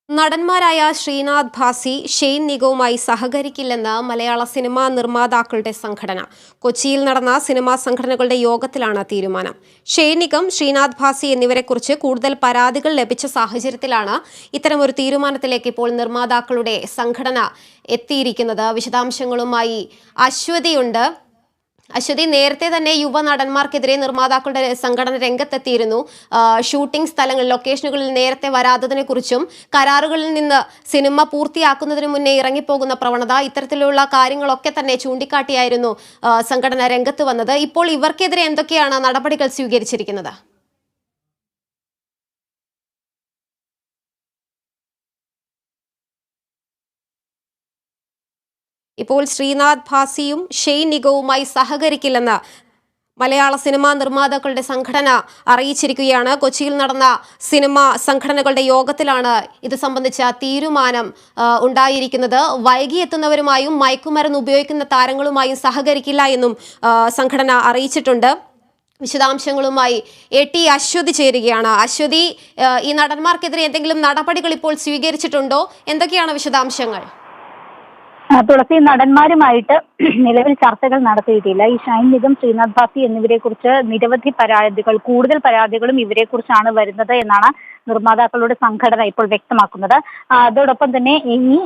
നടന്മാരായ Sreenath Bhasi, Shane നിഗവുമായി സഹകരിക്കില്ലെന്ന് മലയാള cinema നിർമ്മാതാക്കളുടെ സംഘടന. കൊച്ചിയിൽ നടന്ന സിനിമാ സംഘടനകളുടെ യോഗത്തിലാണ് തീരുമാനം. ഷെയ്ൻ നിഗം, ശ്രീനാഥ് ഭാസി എന്നിവരെക്കുറിച്ച് കൂടുതൽ പരാതികൾ ലഭിച്ച സാഹചര്യത്തിലാണ് ഇത്തരമൊരു തീരുമാനത്തിലേക്ക് ഇപ്പോൾ നിർമ്മാതാക്കളുടെ സംഘടന എത്തിയിരിക്കുന്നത്. വിശദാംശങ്ങളുമായി അശ്വതിയുണ്ട്. അശ്വതി, നേരത്തെ തന്നെ യുവനടന്മാർക്കെതിരെ നിർമ്മാതാക്കളുടെ സംഘടന രംഗത്തെത്തിയിരുന്നു. ഷൂട്ടിംഗ് സ്ഥലങ്ങളിൽ, ലൊക്കേഷനുകളിൽ നേരത്തെ വരാത്തതിനെ കുറിച്ചും കരാറുകളിൽ നിന്ന് സിനിമ പൂർത്തിയാക്കുന്നതിന് മുന്നേ ഇറങ്ങിപ്പോകുന്ന പ്രവണത, ഇത്തരത്തിലുള്ള കാര്യങ്ങളൊക്കെ തന്നെ ചൂണ്ടിക്കാട്ടിയായിരുന്നു സംഘടന രംഗത്ത് വന്നത്. ഇപ്പോൾ ഇവർക്കെതിരെ എന്തൊക്കെയാണ് നടപടികൾ സ്വീകരിച്ചിരിക്കുന്നത്? ഇപ്പോൾ ശ്രീനാഥ് ഭാസിയും ഷെയ്ൻ നിഗവുമായി സഹകരിക്കില്ലെന്ന് മലയാള സിനിമാ നിർമ്മാതാക്കളുടെ സംഘടന അറിയിച്ചിരിക്കുകയാണ്. കൊച്ചിയിൽ നടന്ന സിനിമാ സംഘടനകളുടെ യോഗത്തിലാണ് ഇത് സംബന്ധിച്ച തീരുമാനം ഉണ്ടായിരിക്കുന്നത്. വൈകി എത്തുന്നവരുമായും മയക്കുമരുന്ന് ഉപയോഗിക്കുന്ന താരങ്ങളുമായും സഹകരിക്കില്ല എന്നും സംഘടന അറിയിച്ചിട്ടുണ്ട്. വിശദാംശങ്ങളുമായി ടി അശ്വതി ചേരുകയാണ്. അശ്വതി, ഈ നടന്മാർക്കെതിരെ എന്തെങ്കിലും നടപടികൾ ഇപ്പോൾ സ്വീകരിച്ചിട്ടുണ്ടോ? എന്തൊക്കെയാണ് വിശദാംശങ്ങൾ? തുളസി, നടന്മാരുമായിട്ട് നിലവിൽ ചർച്ചകൾ നടത്തിയിട്ടില്ല. ഈ ഷൈൻ നിഗം, ശ്രീനാഥ് ഭാസി എന്നിവരെ കുറിച്ച് നിരവധി പരാതികൾ, കൂടുതൽ പരാതികളും ഇവരെ കുറിച്ചാണ് വരുന്നത് എന്നാണ് നിർമ്മാതാക്കളുടെ സംഘടന ഇപ്പോൾ വ്യക്തമാക്കുന്നത്. അതോടൊപ്പം തന്നെ ഇനി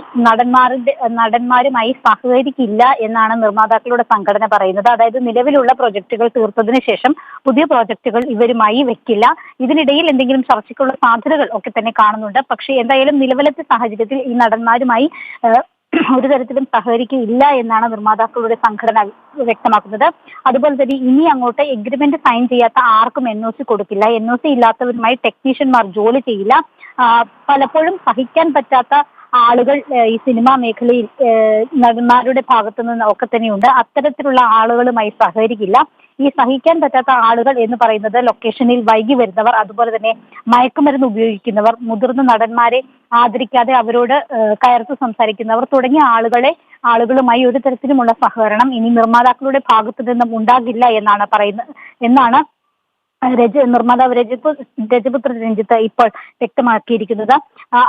നടന്മാരുമായി സഹകരിക്കില്ല എന്നാണ് നിർമ്മാതാക്കളുടെ സംഘടന പറയുന്നത്. അതായത് നിലവിലുള്ള പ്രൊജക്ടുകൾ തീർത്തതിനു ശേഷം പുതിയ പ്രോജക്റ്റുകൾ ഇവരുമായി വെക്കില്ല. ഇതിനിടയിൽ എന്തെങ്കിലും ചർച്ചയ്ക്കുള്ള സാധ്യതകൾ ഒക്കെ തന്നെ കാണുന്നുണ്ട്. പക്ഷേ എന്തായാലും നിലവിലത്തെ സാഹചര്യത്തിൽ ഈ നടന്മാരുമായി ഒരു തരത്തിലും സഹകരിക്കില്ല എന്നാണ് നിർമ്മാതാക്കളുടെ സംഘടന വ്യക്തമാക്കുന്നത്. അതുപോലെ തന്നെ ഇനി അങ്ങോട്ട് എഗ്രിമെന്റ് സൈൻ ചെയ്യാത്ത ആർക്കും NOC കൊടുക്കില്ല. NOC ഇല്ലാത്തവരുമായി ടെക്നീഷ്യന്മാർ ജോലി ചെയ്യില്ല. പലപ്പോഴും സഹിക്കാൻ പറ്റാത്ത ആളുകൾ ഈ സിനിമാ മേഖലയിൽ നടന്മാരുടെ ഭാഗത്തു നിന്ന് ഒക്കെ തന്നെയുണ്ട്. അത്തരത്തിലുള്ള ആളുകളുമായി സഹകരിക്കില്ല. ഈ സഹിക്കാൻ പറ്റാത്ത ആളുകൾ എന്ന് പറയുന്നത് ലൊക്കേഷനിൽ വൈകി വരുന്നവർ, അതുപോലെ തന്നെ മയക്കുമരുന്ന് ഉപയോഗിക്കുന്നവർ, മുതിർന്ന നടന്മാരെ ആദരിക്കാതെ അവരോട് കയർത്ത് സംസാരിക്കുന്നവർ തുടങ്ങിയ ആളുകളുമായി ഒരു തരത്തിലുമുള്ള സഹകരണം ഇനി നിർമ്മാതാക്കളുടെ ഭാഗത്തു നിന്നും ഉണ്ടാകില്ല എന്നാണ് നിർമ്മാതാവ് രജപുത്ര രഞ്ജിത്ത് ഇപ്പോൾ വ്യക്തമാക്കിയിരിക്കുന്നത്.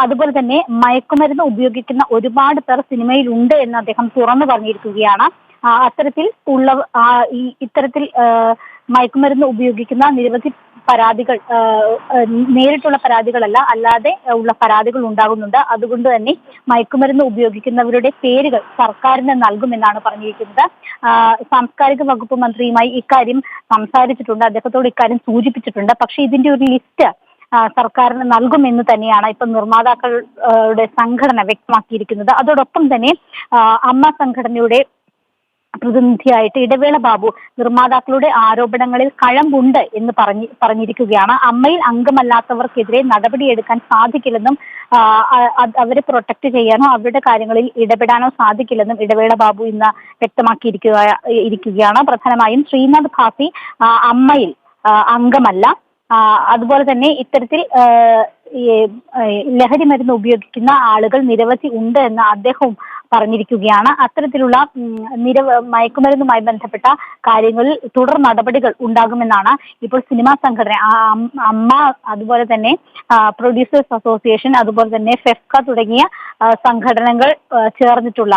അതുപോലെ തന്നെ മയക്കുമരുന്ന് ഉപയോഗിക്കുന്ന ഒരുപാട് പേർ സിനിമയിൽ ഉണ്ട് എന്ന് അദ്ദേഹം തുറന്നു പറഞ്ഞിരിക്കുകയാണ്. ഇത്തരത്തിൽ മയക്കുമരുന്ന് ഉപയോഗിക്കുന്ന നിരവധി പരാതികൾ, നേരിട്ടുള്ള പരാതികളല്ല, അല്ലാതെ ഉള്ള പരാതികൾ ഉണ്ടാകുന്നുണ്ട്. അതുകൊണ്ട് തന്നെ മയക്കുമരുന്ന് ഉപയോഗിക്കുന്നവരുടെ പേരുകൾ സർക്കാരിന് നൽകുമെന്നാണ് പറഞ്ഞിരിക്കുന്നത്. സാംസ്കാരിക വകുപ്പ് മന്ത്രിയുമായി ഇക്കാര്യം സംസാരിച്ചിട്ടുണ്ട്, അദ്ദേഹത്തോട് ഇക്കാര്യം സൂചിപ്പിച്ചിട്ടുണ്ട്. പക്ഷേ ഇതിന്റെ ഒരു ലിസ്റ്റ് സർക്കാരിന് നൽകുമെന്ന് തന്നെയാണ് ഇപ്പൊ നിർമ്മാതാക്കളുടെ സംഘടന വ്യക്തമാക്കിയിരിക്കുന്നത്. അതോടൊപ്പം തന്നെ അമ്മ സംഘടനയുടെ പ്രതിനിധിയായിട്ട് ഇടവേള ബാബു നിർമ്മാതാക്കളുടെ ആരോപണങ്ങളിൽ കഴമ്പുണ്ട് എന്ന് പറഞ്ഞിരിക്കുകയാണ്. അമ്മയിൽ അംഗമല്ലാത്തവർക്കെതിരെ നടപടിയെടുക്കാൻ സാധിക്കില്ലെന്നും അവരെ പ്രൊട്ടക്ട് ചെയ്യാനോ അവരുടെ കാര്യങ്ങളിൽ ഇടപെടാനോ സാധിക്കില്ലെന്നും ഇടവേള ബാബു ഇന്ന് വ്യക്തമാക്കിയിരിക്കുകയാണ്. പ്രധാനമായും ശ്രീനാഥ് ഭാസി അമ്മയിൽ അംഗമല്ല. അതുപോലെ തന്നെ ഇത്തരത്തിൽ ലഹരി മരുന്ന് ഉപയോഗിക്കുന്ന ആളുകൾ നിരവധി ഉണ്ട് എന്ന് അദ്ദേഹവും പറഞ്ഞിരിക്കുകയാണ്. അത്തരത്തിലുള്ള മയക്കുമരുന്നുമായി ബന്ധപ്പെട്ട കാര്യങ്ങളിൽ തുടർ നടപടികൾ ഉണ്ടാകുമെന്നാണ് ഇപ്പോൾ സിനിമാ സംഘടന, അമ്മ, അതുപോലെ തന്നെ പ്രൊഡ്യൂസേഴ്സ് അസോസിയേഷൻ, അതുപോലെ തന്നെ ഫെഫ്ക തുടങ്ങിയ സംഘടനകൾ ചേർന്നിട്ടുള്ള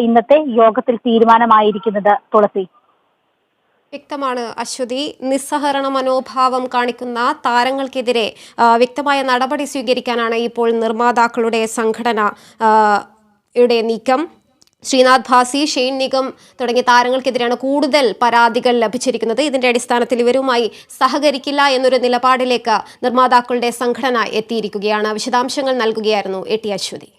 ഇന്നത്തെ യോഗത്തിൽ തീരുമാനമായിരിക്കുന്നത്. തുളസി, വ്യക്തമാണ് അശ്വതി. നിസ്സഹരണ മനോഭാവം കാണിക്കുന്ന താരങ്ങൾക്കെതിരെ വ്യക്തമായ നടപടി സ്വീകരിക്കാനാണ് ഇപ്പോൾ നിർമ്മാതാക്കളുടെ സംഘടനയുടെ നീക്കം. ശ്രീനാഥ് ഭാസി, ഷെയ്ൻ നിഗം തുടങ്ങിയ താരങ്ങൾക്കെതിരെയാണ് കൂടുതൽ പരാതികൾ ലഭിച്ചിരിക്കുന്നത്. ഇതിന്റെ അടിസ്ഥാനത്തിൽ ഇവരുമായി സഹകരിക്കില്ല എന്നൊരു നിലപാടിലേക്ക് നിർമ്മാതാക്കളുടെ സംഘടന എത്തിയിരിക്കുകയാണ്. വിശദാംശങ്ങൾ നൽകുകയായിരുന്നു ടി അശ്വതി.